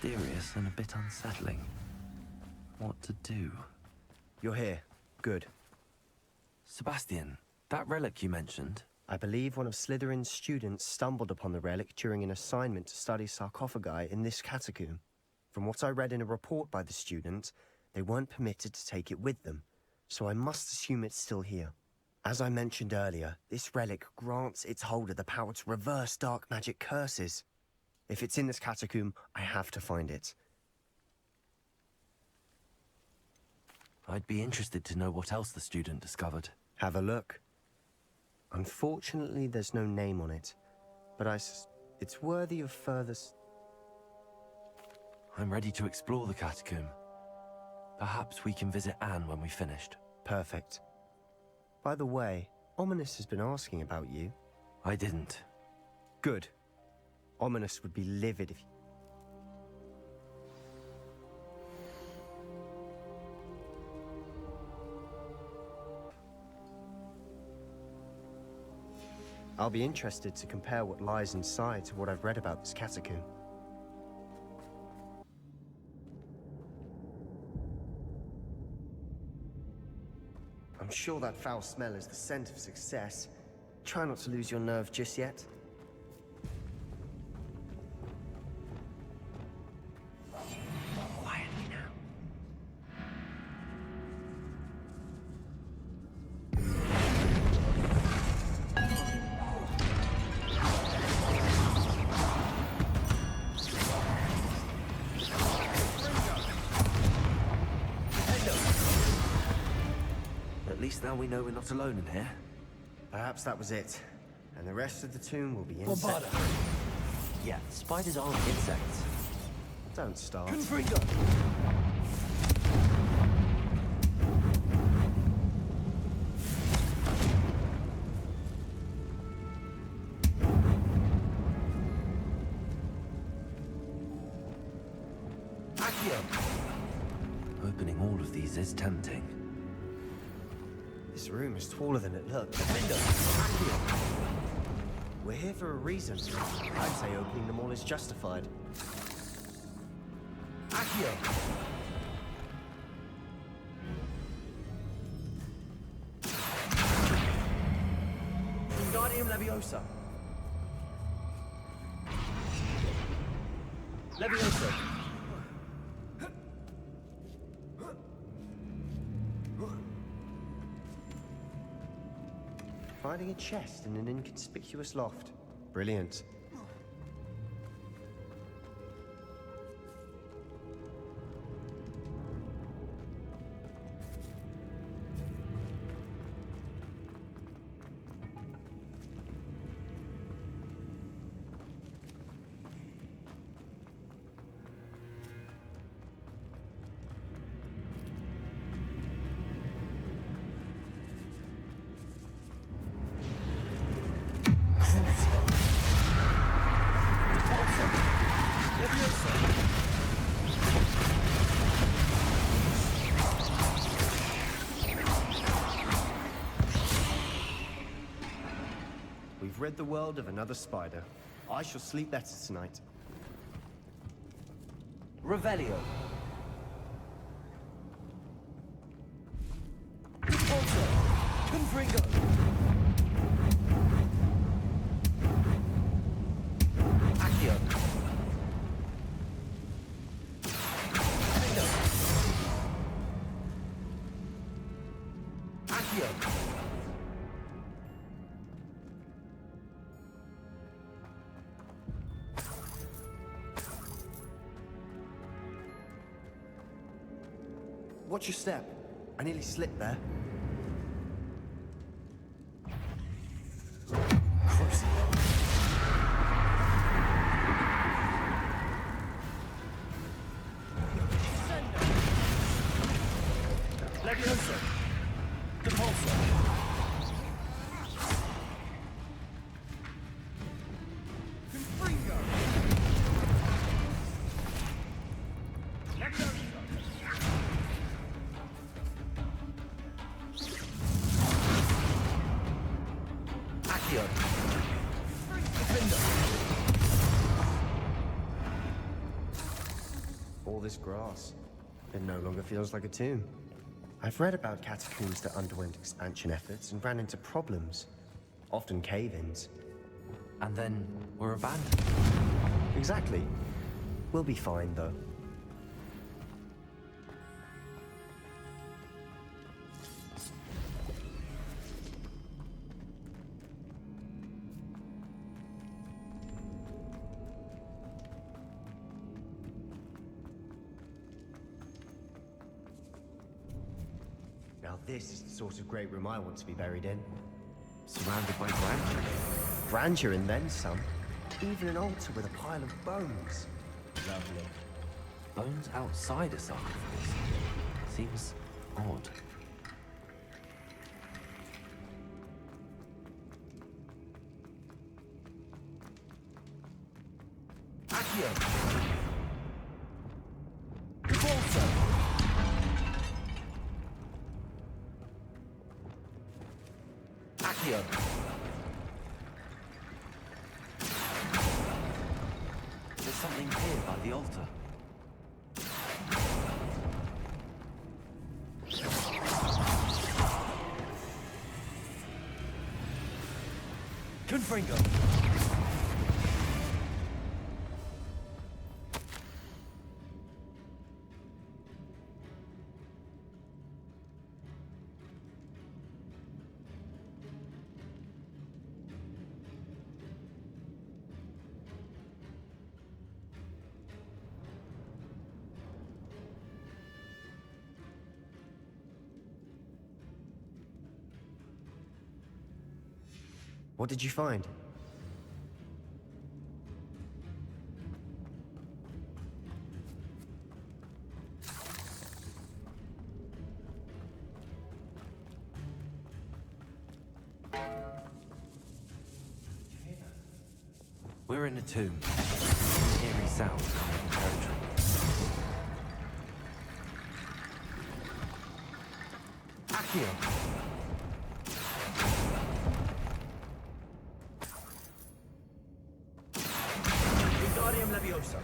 mysterious and a bit unsettling. What to do? You're here. Good. Sebastian, that relic you mentioned. I believe one of Slytherin's students stumbled upon the relic during an assignment to study sarcophagi in this catacomb. From what I read in a report by the student, they weren't permitted to take it with them, so I must assume it's still here. As I mentioned earlier, this relic grants its holder the power to reverse dark magic curses. If it's in this catacomb, I have to find it. I'd be interested to know what else the student discovered. Have a look. Unfortunately, there's no name on it, but it's worthy of further... I'm ready to explore the catacomb. Perhaps we can visit Anne when we've finished. Perfect. By the way, Ominous has been asking about you. I didn't. Good. Ominous would be livid if... I'll be interested to compare what lies inside to what I've read about this catacomb. I'm sure that foul smell is the scent of success. Try not to lose your nerve just yet. Quietly now. At least now we know we're not alone in here. Perhaps that was it. And the rest of the tomb will be insect. Yeah, spiders aren't insects. Don't start. Opening all of these is tempting. This room is taller than it looks. We're here for a reason. I'd say opening them all is justified. Wingardium Leviosa. Leviosa. Finding a chest in an inconspicuous loft. Brilliant. We've rid the world of another spider. I shall sleep better tonight. Revelio. Confringo. Accio. Accio. Watch your step. I nearly slipped there. Leviosa. Depulso. Confringo. Leviosa. Accio. Defender. this grass. It no longer feels like a tomb. I've read about catacombs that underwent expansion efforts and ran into problems, often cave-ins. And then we're abandoned. Exactly. We'll be fine, though. Now this is the sort of great room I want to be buried in. Surrounded by grandeur. Grandeur and then some. Even an altar with a pile of bones. Lovely. Bones outside a sarcophagus. Seems odd. Accio! Repulsor! Accio! There's something here by the altar. Confringo! What did you find? We're in a tomb. Eerie sounds coming from territory. Accio! Wingardium Leviosa!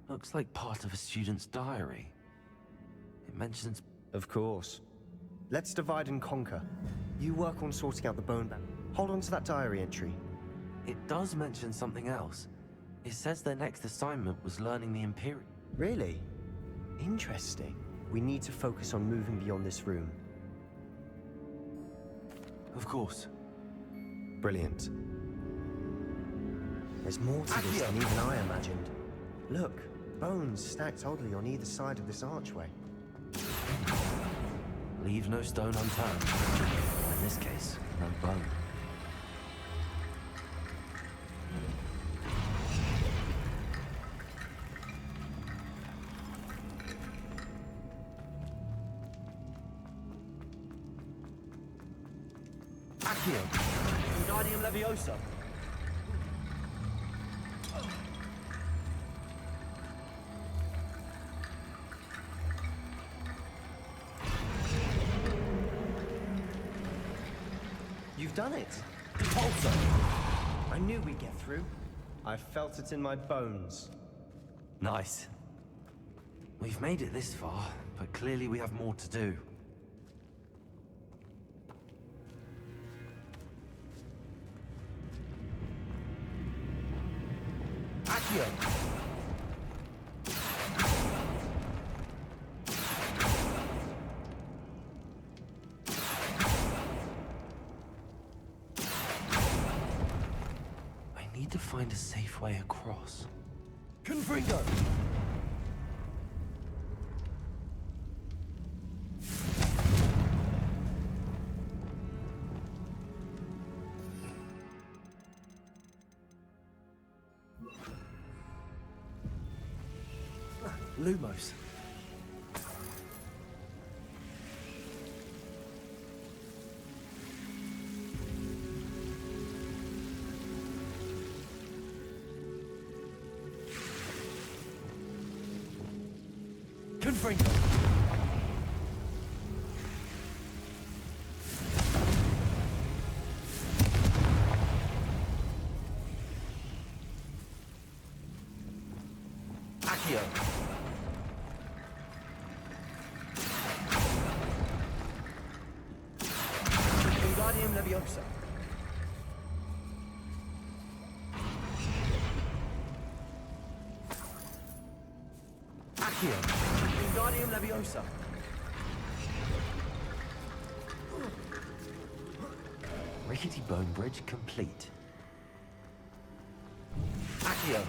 Looks like part of a student's diary. It mentions... Of course. Let's divide and conquer. You work on sorting out the bone bank. Hold on to that diary entry. It does mention something else. It says their next assignment was learning the Imperial... Really? Interesting. We need to focus on moving beyond this room. Of course. Brilliant. There's more to this than even I imagined. Look, bones stacked oddly on either side of this archway. Leave no stone unturned. In this case, no bone. Accio! Wingardium Leviosa! You've done it! Repulsor! I knew we'd get through. I felt it in my bones. Nice. We've made it this far, but clearly we have more to do. Accio! I need to find a safe way across. Confringo! Lumos. Confringo! Accio. Wingardium Leviosa. Accio. Wingardium Leviosa. Rickety bone bridge complete. Accio.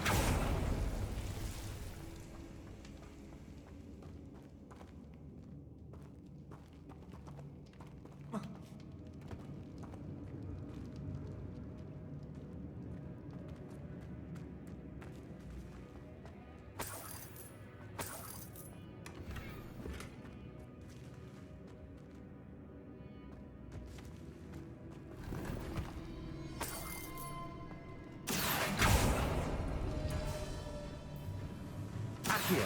Accio.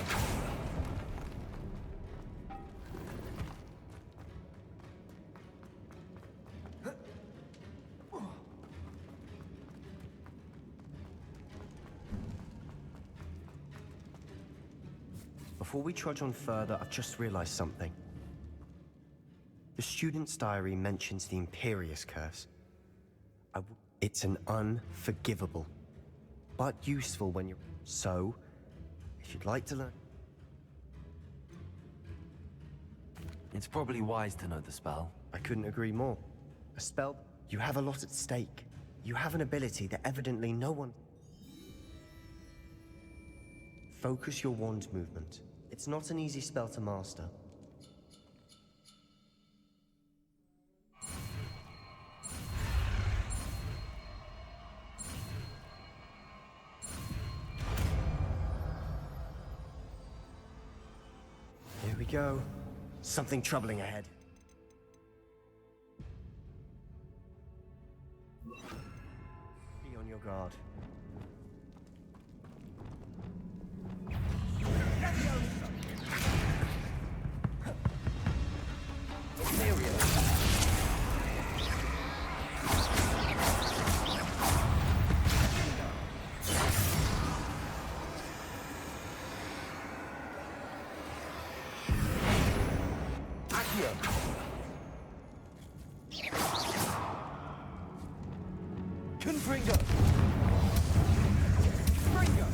Before we trudge on further, I've just realized something. The student's diary mentions the Imperious Curse. It's an unforgivable, but useful when you're... So, if you'd like to learn... It's probably wise to know the spell. I couldn't agree more. A spell... You have a lot at stake. You have an ability that evidently no one... Focus your wand movement. It's not an easy spell to master. Here we go. Something troubling ahead. Be on your guard. Confringo! Fringo!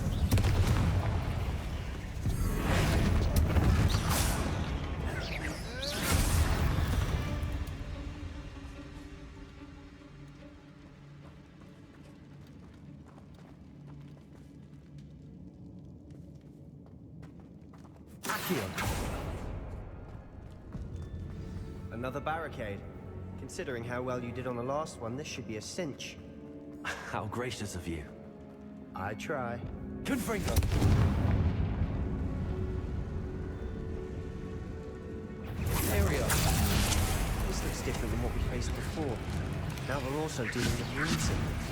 Accio! Another barricade. Considering how well you did on the last one, this should be a cinch. How gracious of you. I try. Confringo! Area! This looks different than what we faced before. Now we're also dealing with rune symbols.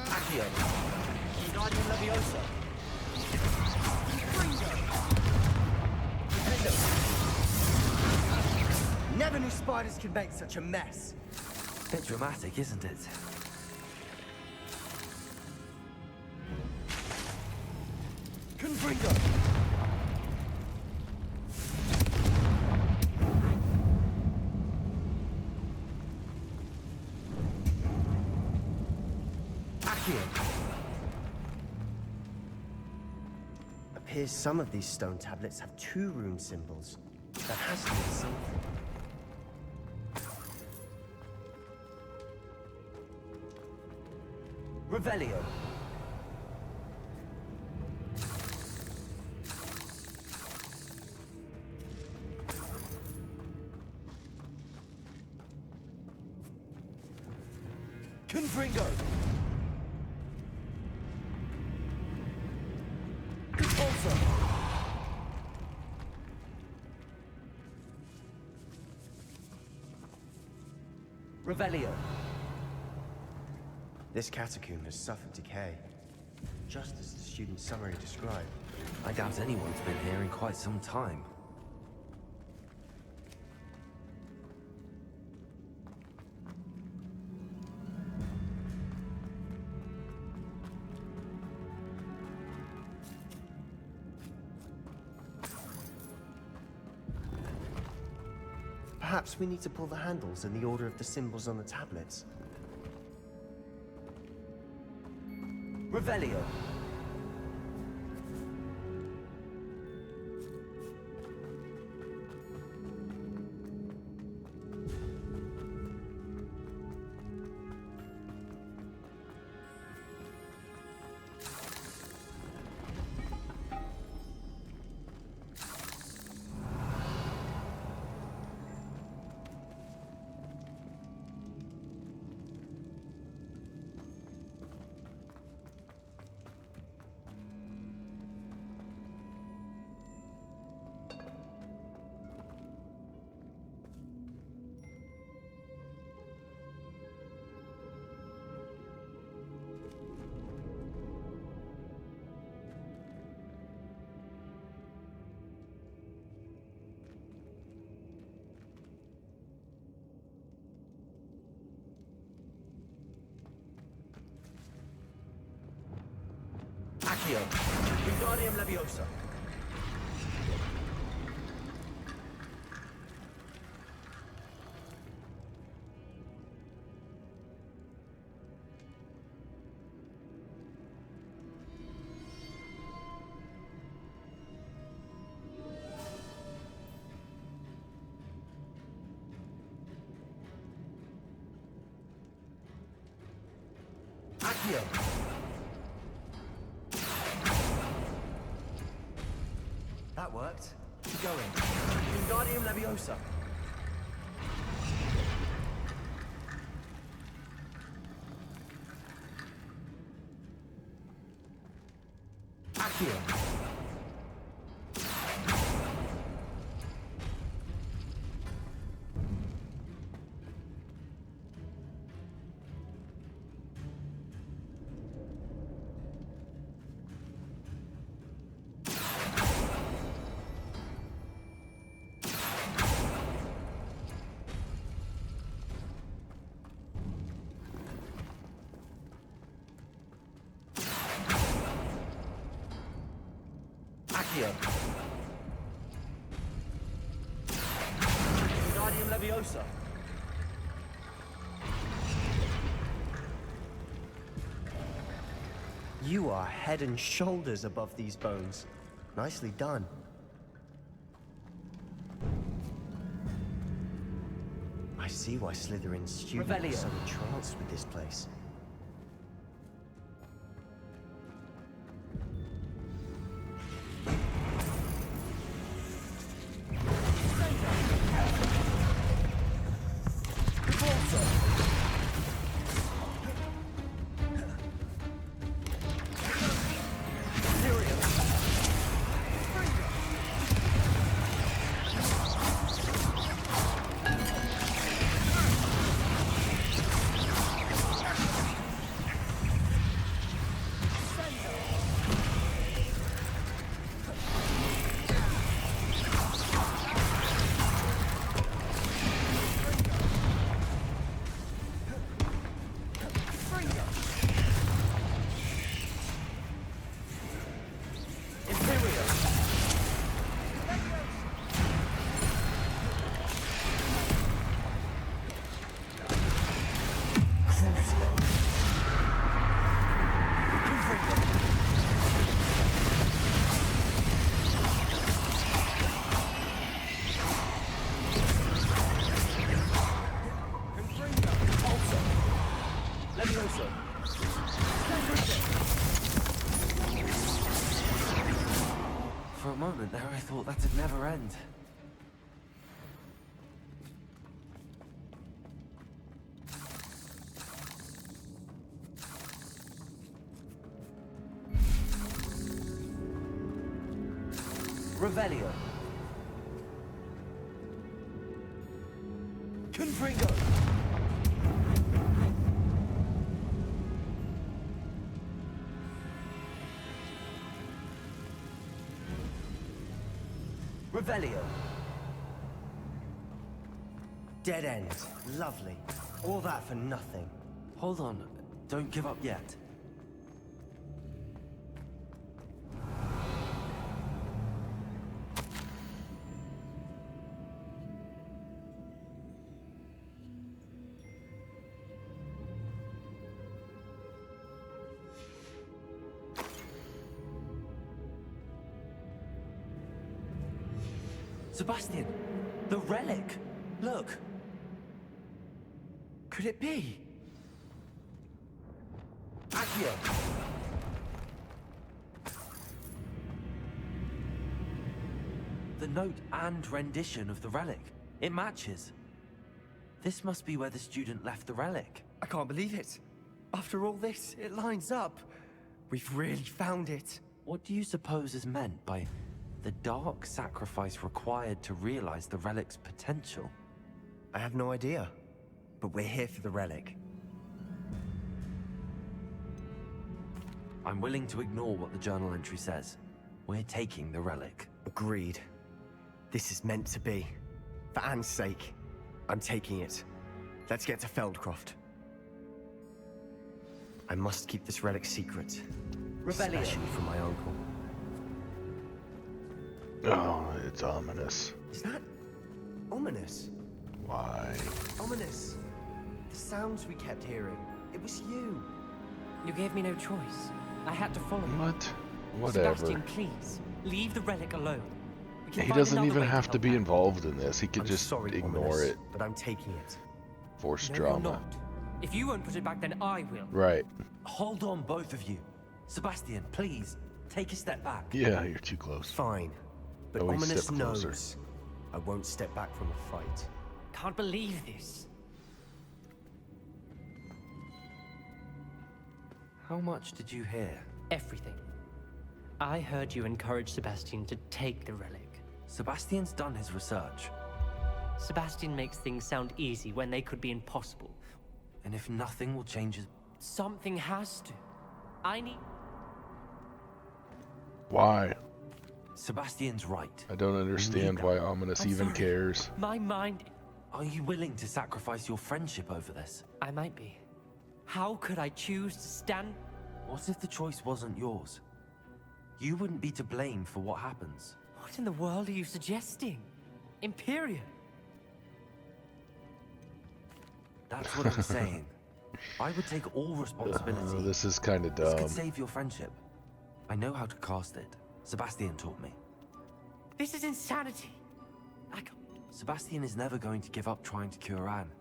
Accio! Wingardium Leviosa. Never knew spiders could make such a mess. Bit dramatic, isn't it? Confringo! Accio! Appears some of these stone tablets have 2 rune symbols. That has to be something. Revelio! Confringo! Compulsor! Revelio! This catacomb has suffered decay, just as the student's summary described. I doubt anyone's been here in quite some time. Perhaps we need to pull the handles in the order of the symbols on the tablets. Revelio. Accio. Wingardium Leviosa. Accio. That worked. Keep going. Wingardium Leviosa. Accio. Accio. Wingardium Leviosa. You are head and shoulders above these bones. Nicely done. I see why Slytherin's students Revelio. are so entranced with this place. For a moment there, I thought that'd never end. Revelio. Confringo. Revelio. Dead end. Lovely. All that for nothing. Hold on. Don't give up yet. Sebastian, the relic! Look! Could it be? Accio! The note and rendition of the relic. It matches. This must be where the student left the relic. I can't believe it. After all this, it lines up. We've really found it. What do you suppose is meant by the dark sacrifice required to realize the relic's potential? I have no idea, but we're here for the relic. I'm willing to ignore what the journal entry says. We're taking the relic. Agreed. This is meant to be. For Anne's sake, I'm taking it. Let's get to Feldcroft. I must keep this relic secret. Rebellion. Especially from my uncle. Oh, it's ominous. Is that ominous? Why? Ominous. The sounds we kept hearing. It was you. You gave me no choice. I had to follow you. What? Whatever. Sebastian, please, leave the relic alone. We can He find doesn't another even way have to help be out. involved in this. He could I'm just sorry, ignore ominous, it. but I'm taking it. Force No, drama. you're not. If you won't put it back, then I will. Right. Hold on, both of you. Sebastian, please, take a step back. Yeah, you're too close. Fine. But Oh, he ominous stepped closer. knows I won't step back from a fight. Can't believe this. How much did you hear? Everything. I heard you encourage Sebastian to take the relic. Sebastian's done his research. Sebastian makes things sound easy when they could be impossible. And if nothing will change his... Something has to. I need... Why? Sebastian's right. I don't understand why Ominous I'm even sorry. cares. My mind... Are you willing to sacrifice your friendship over this? I might be. How could I choose to stand... What if the choice wasn't yours? You wouldn't be to blame for what happens. What in the world are you suggesting? Imperium? That's what I'm saying. I would take all responsibility. Oh, this is kind of This dumb. could save your friendship. I know how to cast it. Sebastian taught me. This is insanity. I can't... Sebastian is never going to give up trying to cure Anne.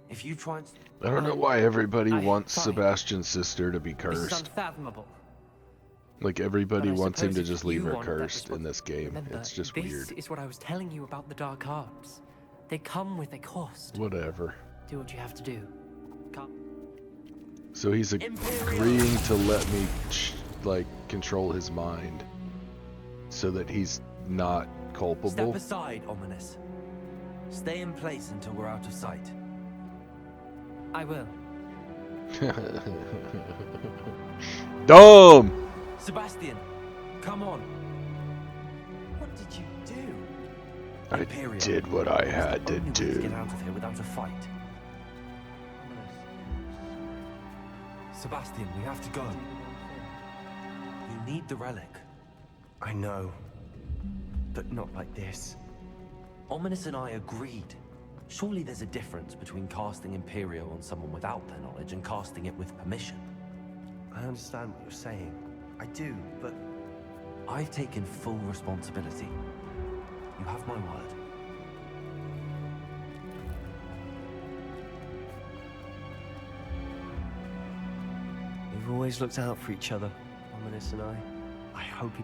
If you try and... I don't know why everybody wants fine. Sebastian's sister to be This is cursed. unfathomable. Like everybody But I wants him to suppose if just leave you her want that cursed in this game. Remember, It's just this weird. is what I was telling you about the dark arts. They come with a cost. Whatever. Do what you have to do. Come. So he's agreeing to let me, like, control his mind. So that he's not Step culpable. aside, Ominous. Stay in place until we're out of sight. I will. Dumb! Sebastian, come on. What did you do? I Imperium did what I is had the to only way to get do. out of here without a fight. Sebastian, we have to go. You need the relic. I know. But not like this. Ominous and I agreed. Surely there's a difference between casting Imperial on someone without their knowledge and casting it with permission. I understand what you're saying. I do, but I've taken full responsibility. You have my word. we've always looked out for each other, Ominous and I. I hope he...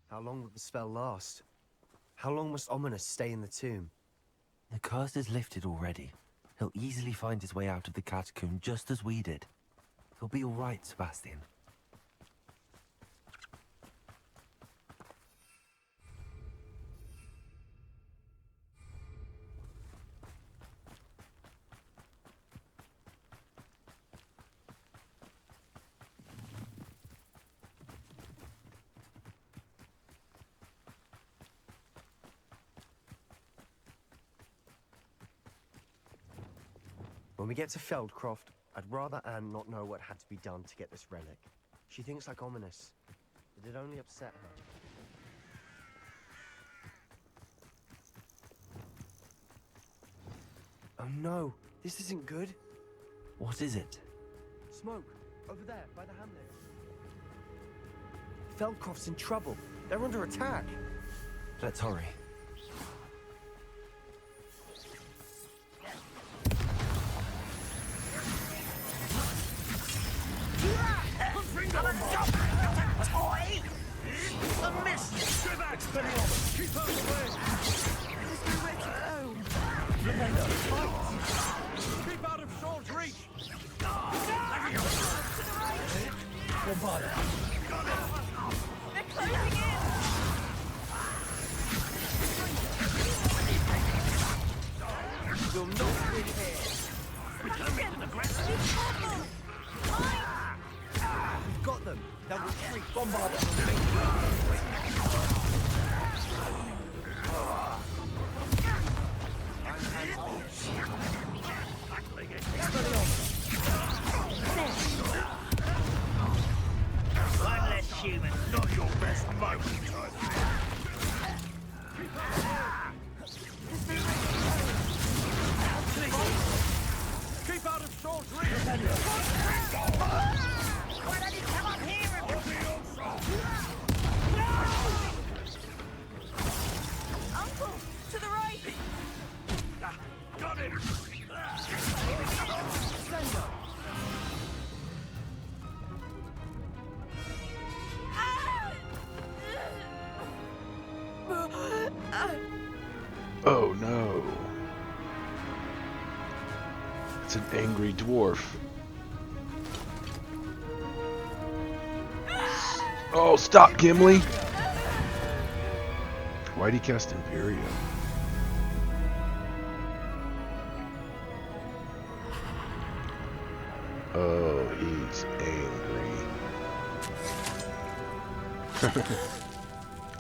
How long will the spell last? How long must Ominous stay in the tomb? The curse is lifted already. He'll easily find his way out of the catacomb just as we did. He'll be all right, Sebastian. When we get to Feldcroft, I'd rather Anne not know what had to be done to get this relic. She thinks like Ominous. It'd only upset her. Oh no, this isn't good. What is it? Smoke, over there, by the hamlet. Feldcroft's in trouble. They're under attack. Let's hurry. Keep out of sword's reach! They're closing in! You'll not win here. We've got them. They'll retreat. Bombard them. One less human, not your best moment. Keep out of sword's reach! Why don't you come up here and... Uncle, to the right! Got it! Oh no. It's an angry dwarf. Oh, stop, Gimli! Why'd he cast Imperium? Oh, he's angry.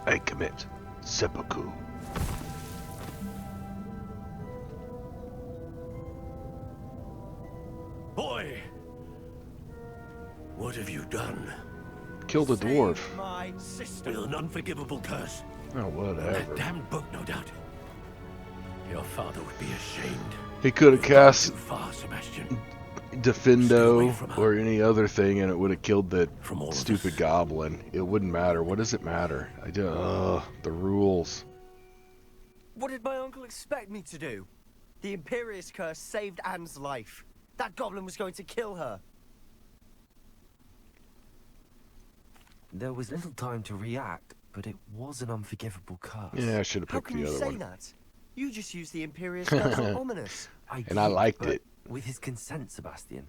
I commit seppuku. Boy! What have you done? Killed a dwarf. My sister. With an unforgivable curse. Oh, That whatever. damned book, no doubt. Your father would be ashamed. He could have cast Too far, Sebastian. Defendo or any other thing and it would have killed the From all of stupid us. goblin. It wouldn't matter. What does it matter? The rules. What did my uncle expect me to do? The Imperious curse saved Anne's life. That goblin was going to kill her. There was little time to react, but it was an unforgivable curse. Yeah, I should have How picked can the you other say one. that? You just used the Imperious curse on ominous. And I did, liked but it. With his consent, Sebastian.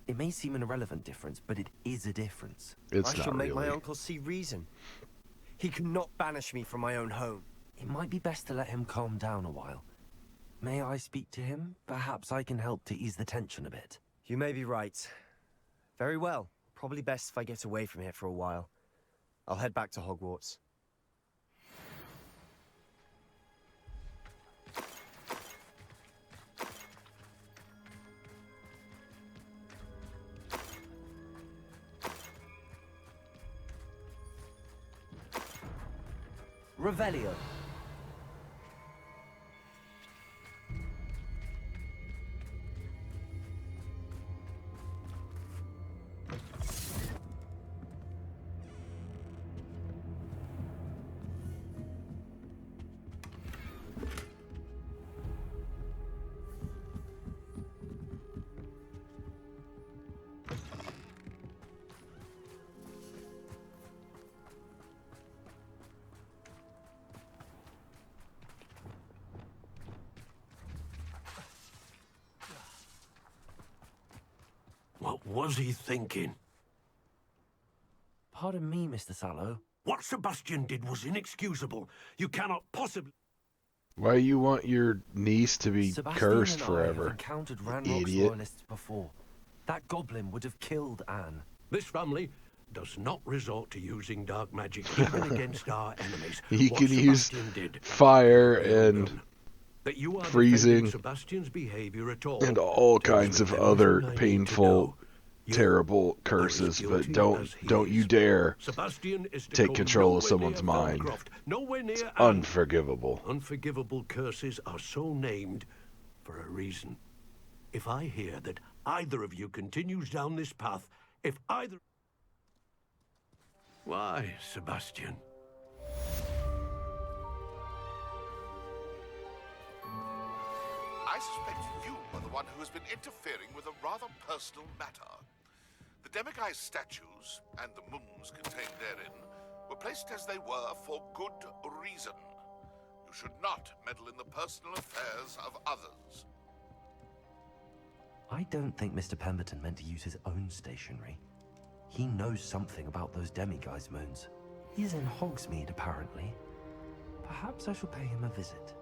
It may seem an irrelevant difference, but it is a difference. It's I shall not make my really. uncle see reason. He cannot banish me from my own home. It might be best to let him calm down a while. May I speak to him? Perhaps I can help to ease the tension a bit. You may be right. Very well. Probably best if I get away from here for a while. I'll head back to Hogwarts. Revelio. What was he thinking? Pardon me, Mr. Sallow. What Sebastian did was inexcusable. You cannot possibly... Why you want your niece to be Sebastian cursed and I forever? have encountered Ranrock's Idiot. loyalists before. That goblin would have killed Anne. This family does not resort to using dark magic even against our enemies. He What can use Sebastian did, fire well and done. That you are freezing defending Sebastian's behavior at all and all tells kinds me of everything other I need to painful, know. You terrible are as curses, but guilty don't as he you is. dare Sebastian is to take go control of nowhere someone's near mind. Feldcroft, nowhere near Anne. Unforgivable. Unforgivable curses are so named for a reason. If I hear that either of you continues down this path, if either... Why, Sebastian? I suspect you are the one who has been interfering with a rather personal matter. The demiguise statues, and the mums contained therein, were placed as they were for good reason. You should not meddle in the personal affairs of others. I don't think Mr. Pemberton meant to use his own stationery. He knows something about those demiguise moons. He's in Hogsmeade, apparently. Perhaps I shall pay him a visit.